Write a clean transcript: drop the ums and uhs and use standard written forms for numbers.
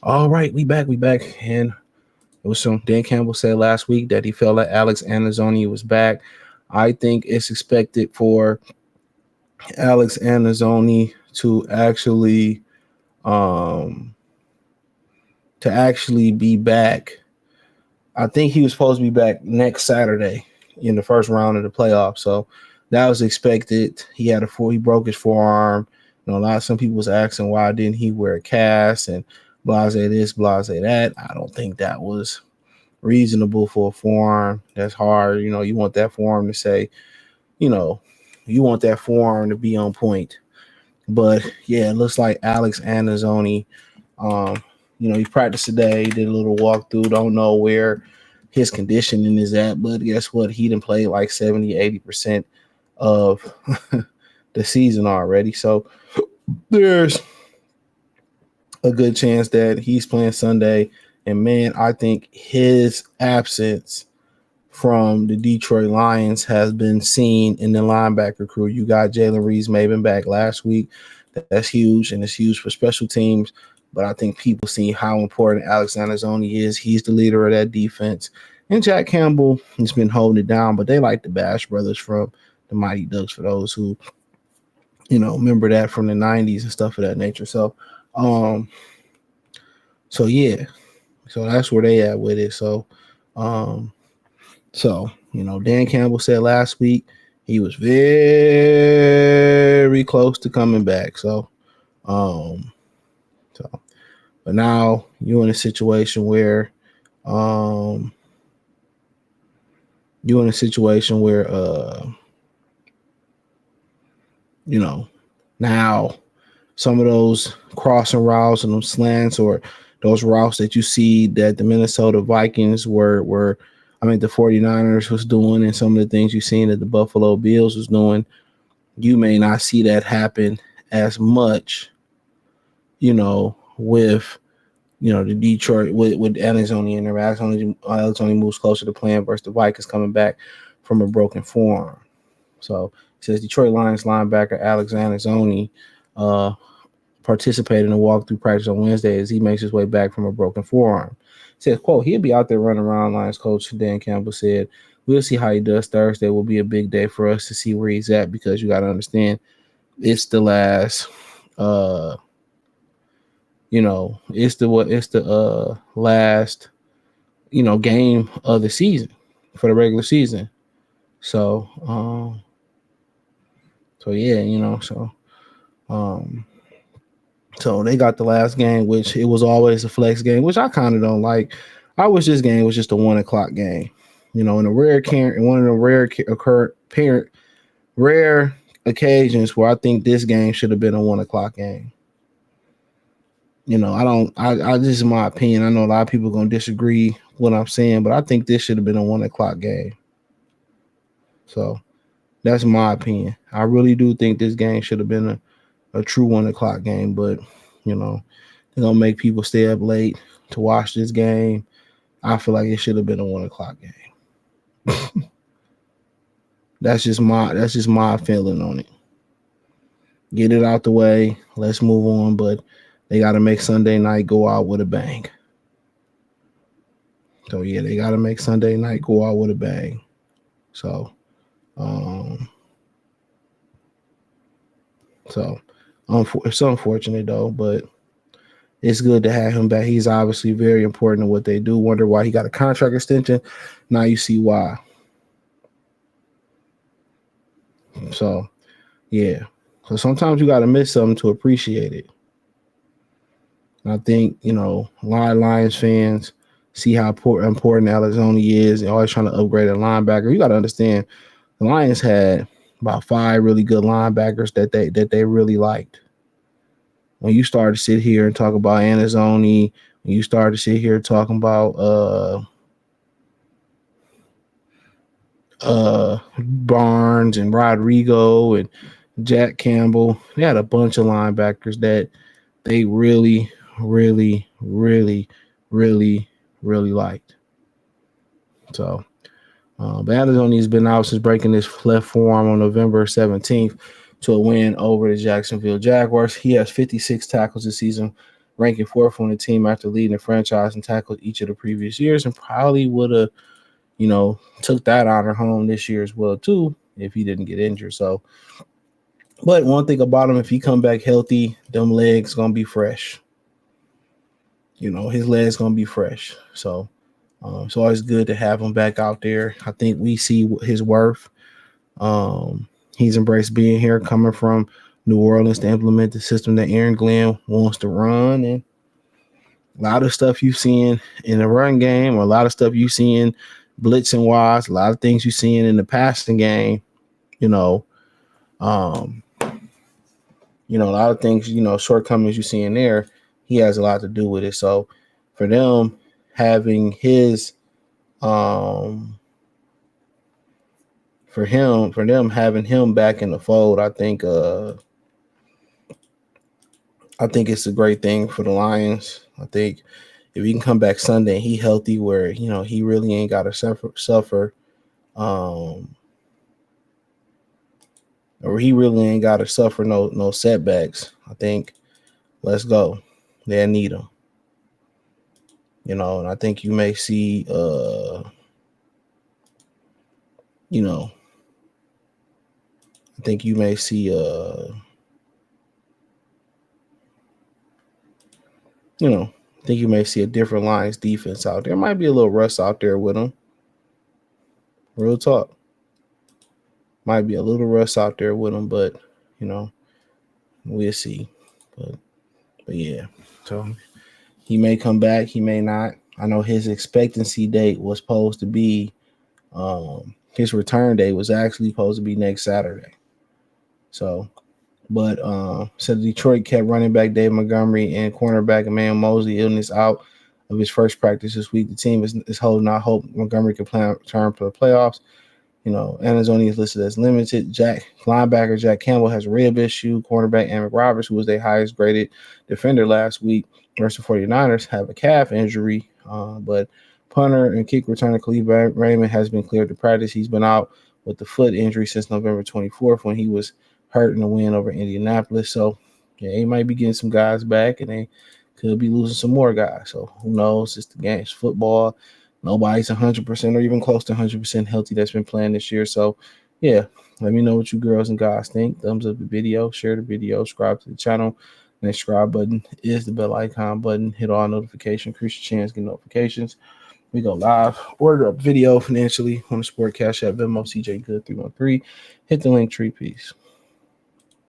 All right, we back, and it was some. Dan Campbell said last week that he felt like Alex Anzalone was back. I think it's expected for Alex Anzalone um to actually be back. I think he was supposed to be back next Saturday in the first round of the playoffs. So that was expected. He broke his forearm. Some people was asking why didn't he wear a cast and blase this, blase that. I don't think that was reasonable for a forearm. That's hard. You want that forearm to say, you know, you want that forearm to be on point. But yeah, it looks like Alex Anzalone, um, he practiced today, did a little walkthrough. Don't know where his conditioning is at, but guess what? He didn't play like 70, 80% of the season already. So there's a good chance that he's playing Sunday. And man, I think his absence from the Detroit Lions has been seen in the linebacker crew. You got Jalen Reeves-Maybin back last week. That's huge, and it's huge for special teams. But I think people see how important Alexander Zoni is. He's the leader of that defense. And Jack Campbell has been holding it down, but they like the Bash brothers from the Mighty Ducks for those who, remember that from the 90s and stuff of that nature. Um, so yeah. So that's where they at with it. Um, Dan Campbell said last week he was very close to coming back. Um, so, but now you're in a situation where, um, you're in a situation where, now some of those crossing routes and those slants or those routes that you see that the Minnesota Vikings the 49ers was doing and some of the things you've seen that the Buffalo Bills was doing, you may not see that happen as much, with, the Detroit with Anzalone and Anzalone moves closer to playing versus the Vikings coming back from a broken forearm. So it says Detroit Lions linebacker Alex Anzalone participated in a walkthrough practice on Wednesday as he makes his way back from a broken forearm. It says, quote, he'll be out there running around, Lions coach Dan Campbell said. We'll see how he does. Thursday will be a big day for us to see where he's at because you got to understand it's the last last game of the season for the regular season. So um so they got the last game, which it was always a flex game, which I kind of don't like. I wish this game was just a 1 o'clock game. In a in one of the rare occasions where I think this game should have been a 1 o'clock game. I don't. I this is my opinion. I know a lot of people are gonna disagree with what I'm saying, but I think this should have been a 1 o'clock game. So that's my opinion. I really do think this game should have been a true 1 o'clock game, but they're gonna make people stay up late to watch this game. I feel like it should have been a 1 o'clock game. That's just my feeling on it. Get it out the way. Let's move on. But they got to make Sunday night go out with a bang. So yeah, they got to make Sunday night go out with a bang. So, um, so it's unfortunate though, but it's good to have him back. He's obviously very important to what they do. Wonder why he got a contract extension. Now you see why. So, yeah. So sometimes you got to miss something to appreciate it. And I think, a lot of Lions fans see how important Anzalone is and always trying to upgrade a linebacker. You got to understand the Lions had about 5 really good linebackers that they really liked. When you start to sit here and talk about Anzalone, when you start to sit here talking about Barnes and Rodrigo and Jack Campbell, they had a bunch of linebackers that they really, really, really, really, really liked. So, but Anzalone has been out since breaking his left forearm on November 17th to a win over the Jacksonville Jaguars. He has 56 tackles this season ranking fourth on the team after leading the franchise in tackles each of the previous years, and probably would have, took that honor home this year as well too if he didn't get injured. So, but one thing about him, if he come back healthy, them legs gonna be fresh. His legs gonna be fresh. So, it's always good to have him back out there. I think we see his worth. He's embraced being here, coming from New Orleans to implement the system that Aaron Glenn wants to run, and a lot of stuff you've seen in the run game, or a lot of stuff you've seen blitzing wise, a lot of things you've seen in the passing game, you know, um, a lot of things, shortcomings you see in there, he has a lot to do with it. So for them having his, for them having him back in the fold, I think it's a great thing for the Lions. I think if he can come back Sunday and he healthy, where he really ain't got to suffer, or he really ain't got to suffer no setbacks. I think let's go. They need him, and I think you may see, I think you may see, I think you may see a different Lions defense out there. Might be a little rust out there with them. Real talk. Might be a little rust out there with them, but we'll see. But yeah. So he may come back, he may not. I know his expectancy date was supposed to be, his return date was actually supposed to be next Saturday. So, but so Detroit kept running back Dave Montgomery and cornerback Emmanuel Mosley illness out of his first practice this week. The team is holding out hope Montgomery can return for the playoffs. Anzalone is listed as limited. Linebacker Jack Campbell has a rib issue. Cornerback Emmett Roberts, who was their highest graded defender last week versus the 49ers, have a calf injury. But punter and kick returner Khalid Raymond has been cleared to practice. He's been out with the foot injury since November 24th when he was hurt in the win over Indianapolis. So, yeah, he might be getting some guys back, and they could be losing some more guys. So, who knows? It's the game. It's football. Nobody's 100% or even close to 100% healthy that's been playing this year. So, yeah, let me know what you girls and guys think. Thumbs up the video, share the video, subscribe to the channel. And the subscribe button is the bell icon button. Hit all notifications, increase your chance, get notifications. We go live. Order up video financially on the Sport Cash App, Venmo, CJ Good 313. Hit the link tree. Peace.